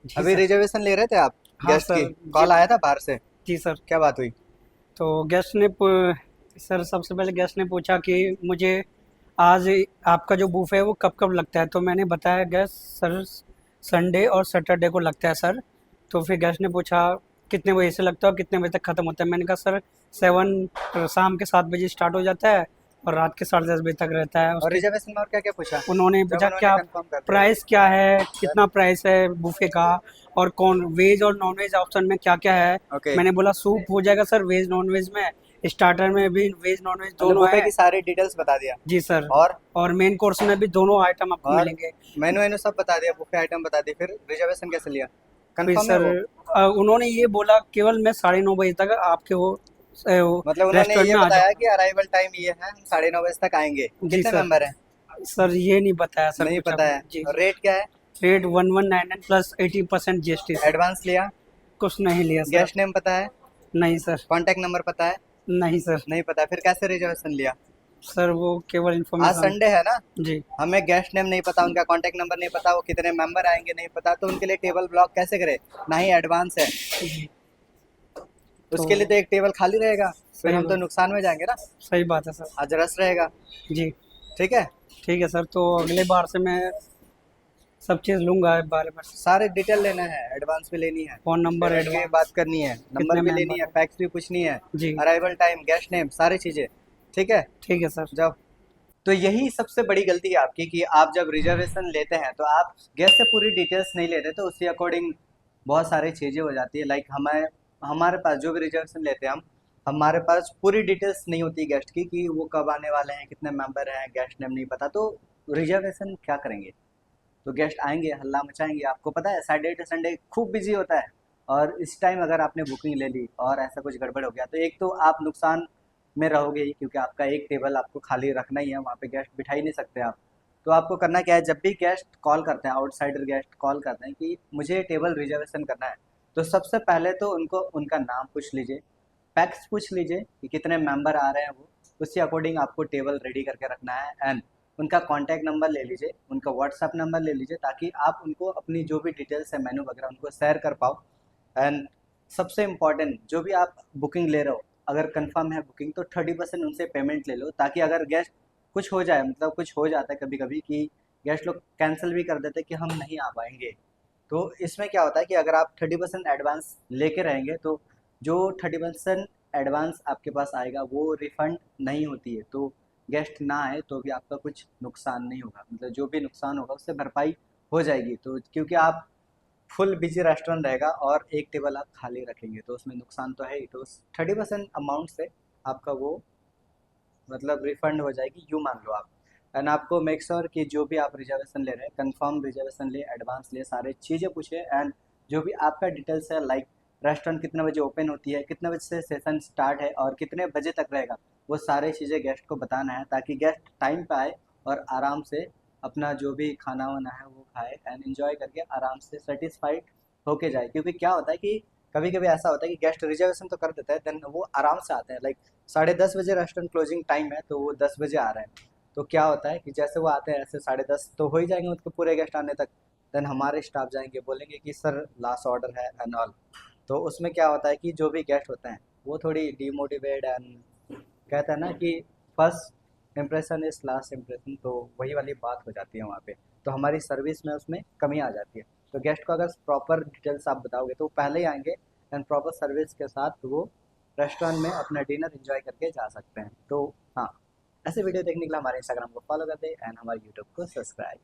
जी अभी sir. Reservation ले रहे थे आप हाँ गेस्ट की? सर। जी। कॉल आया था बाहर से? जी सर। क्या बात हुई? तो सर सबसे पहले गेस्ट ने पूछा कि मुझे आज आपका जो बुफे है वो कब कब लगता है, तो मैंने बताया गेस्ट सर संडे और सैटरडे को लगता है सर। तो फिर गेस्ट ने पूछा कितने बजे से लगता है और कितने बजे तक ख़त्म होता है। मैंने कहा सर शाम के 7 बजे स्टार्ट हो जाता है और रात के 10:30 बजे तक रहता है और उसके। रिजर्वेशन में और क्या क्या पूछा उन्होंने जब पूछा उन्होंने क्या कंफर्म कर दिया? प्राइस क्या है, सर। कितना प्राइस है बुफे का, और कौन वेज और नॉन वेज ऑप्शन में क्या क्या है। ओके। मैंने बोला सूप हो जाएगा सर वेज नॉन वेज में, स्टार्टर में भी वेज नॉन वेज मतलब दोनों बुफे है। की सारी डिटेल्स बता दिया? जी सर। और और मेन कोर्स में भी दोनों आइटम आपको और मिलेंगे। मेनू वेनू सब बता दिया, बुफे आइटम बता दी, फिर रिजर्वेशन कैसे लिया? फिर कंफर्म है सर वो? उन्होंने ये बोला केवल मैं 9:30 बजे तक आपके वो मतलब उन्होंने रेस्टोरेंट ये में आ बताया कि जाऊंगा। अराइवल टाइम ये है, हम 9:30 बजे तक आएंगे। जी कितने सर। मेंबर हैं? सर ये नहीं बताया सर नहीं कुछ पता अभी। है। जी और जी। रेट क्या है? Rate 1199 plus 80% GST sir. Advance लिया? कुछ नहीं लिया सर। गेस्ट नेम पता है? नहीं सर। कॉन्टैक्ट नंबर पता है? नहीं सर। नहीं पता, फिर कैसे रिजर्वेशन लिया? सर वो केवल आज इन्फॉर्मेशन। संडे है ना, जी। हमें गेस्ट नेम नहीं पता, उनका कॉन्टैक्ट नंबर नहीं पता, वो कितने मेंबर आएंगे नहीं पता, तो उनके लिए टेबल ब्लॉक कैसे करे? ना ही एडवांस है। जी। तो उसके लिए तो एक टेबल खाली रहेगा, फिर सही हम तो बात। नुकसान में जाएंगे ना। सही बात है सर। आज रस रहेगा। जी। ठीक है। ठीक है सर, तो अगले बार से मैं सब चीज़ लूँगा इस बारे में। सारे डिटेल लेना है, एडवांस भी लेनी है, फ़ोन नंबर पेमेंट की बात एडवांस करनी है, नंबर कितने भी लेनी मेंबर है, हैं। फैक्स भी पूछनी है, जी। अराइवल टाइम, गेस्ट नेम, सारी चीज़ें। ठीक है। ठीक है सर। जब तो यही सबसे बड़ी गलती है आपकी कि आप जब रिजर्वेशन लेते हैं तो आप गेस्ट से पूरी डिटेल्स नहीं लेते, तो उसी अकॉर्डिंग बहुत सारी चीज़ें हो जाती है। लाइक हमें, हमारे पास जो भी रिजर्वेशन लेते हैं हम, हमारे पास पूरी डिटेल्स नहीं होती गेस्ट की कि वो कब आने वाले हैं, कितने मेंबर हैं, गेस्ट नेम नहीं पता, तो रिजर्वेशन क्या करेंगे? तो गेस्ट आएंगे, हल्ला मचाएंगे। आपको पता है सैटरडे टू संडे खूब बिजी होता है, और इस टाइम अगर आपने बुकिंग ले ली और ऐसा कुछ गड़बड़ हो गया, तो एक तो आप नुकसान में रहोगे ही, क्योंकि आपका एक टेबल आपको खाली रखना ही है, वहाँ पे गेस्ट बिठा ही नहीं सकते आप। तो आपको करना क्या है, जब भी गेस्ट कॉल करते हैं, आउटसाइडर गेस्ट कॉल करते हैं कि मुझे टेबल रिजर्वेशन करना है, तो सबसे पहले तो उनको उनका नाम पूछ लीजिए, पैक्स पूछ लीजिए कि कितने मेंबर आ रहे हैं वो, उसी अकॉर्डिंग आपको टेबल रेडी करके रखना है। एंड उनका कॉन्टैक्ट नंबर ले लीजिए, उनका व्हाट्सअप नंबर ले लीजिए, ताकि आप उनको अपनी जो भी डिटेल्स है, मेनू वगैरह, उनको शेयर कर पाओ। एंड सबसे इम्पॉर्टेंट, जो भी आप बुकिंग ले रहे हो, अगर कंफर्म है बुकिंग, तो 30% उनसे पेमेंट ले लो, ताकि अगर गेस्ट कुछ हो जाए, मतलब कुछ हो जाता है कभी कभी कि गेस्ट लोग कैंसिल भी कर देते हैं कि हम नहीं आ पाएंगे, तो इसमें क्या होता है कि अगर आप 30% एडवांस लेके रहेंगे, तो जो 30% एडवांस आपके पास आएगा वो रिफंड नहीं होती है, तो गेस्ट ना आए तो भी आपका कुछ नुकसान नहीं होगा, मतलब जो भी नुकसान होगा उससे भरपाई हो जाएगी। तो क्योंकि आप फुल बिजी रेस्टोरेंट रहेगा और एक टेबल आप खाली रखेंगे, तो उसमें नुकसान तो है ही, तो 30% अमाउंट से आपका वो मतलब रिफंड हो जाएगी, यूँ मान लो आप। एंड आपको मेक श्योर कि जो भी आप रिजर्वेशन ले रहे हैं, कंफर्म रिजर्वेशन ले, एडवांस ले, सारे चीज़ें पूछे। एंड जो भी आपका डिटेल्स है, लाइक रेस्टोरेंट कितने बजे ओपन होती है, कितने बजे से सेशन स्टार्ट है और कितने बजे तक रहेगा, वो सारी चीज़ें गेस्ट को बताना है, ताकि गेस्ट टाइम पे आए और आराम से अपना जो भी खाना वाना है वो खाए एंड इन्जॉय करके आराम से सेटिस्फाइड होके जाए। क्योंकि क्या होता है कि कभी कभी ऐसा होता है कि गेस्ट रिजर्वेशन तो कर देता है, देन वो आराम से आते हैं, लाइक 10:30 बजे रेस्टोरेंट क्लोजिंग टाइम है, तो वो 10 बजे आ रहे हैं, तो क्या होता है कि जैसे वो आते हैं ऐसे 10:30 तो हो ही जाएंगे उनके पूरे गेस्ट आने तक। देन हमारे स्टाफ जाएंगे, बोलेंगे कि सर लास्ट ऑर्डर है एंड ऑल, तो उसमें क्या होता है कि जो भी गेस्ट होते हैं वो थोड़ी डीमोटिवेट एंड कहते हैं ना कि first impression is last impression, तो वही वाली बात हो जाती है वहाँ पे, तो हमारी सर्विस में उसमें कमी आ जाती है। तो गेस्ट को अगर प्रॉपर डिटेल्स आप बताओगे तो वो पहले ही आएंगे एंड प्रॉपर सर्विस के साथ वो रेस्टोरेंट में अपना डिनर एंजॉय करके जा सकते हैं। तो हाँ, ऐसे वीडियो देखने के लिए हमारे इंस्टाग्राम को फॉलो कर दे एंड हमारे यूट्यूब को सब्सक्राइब।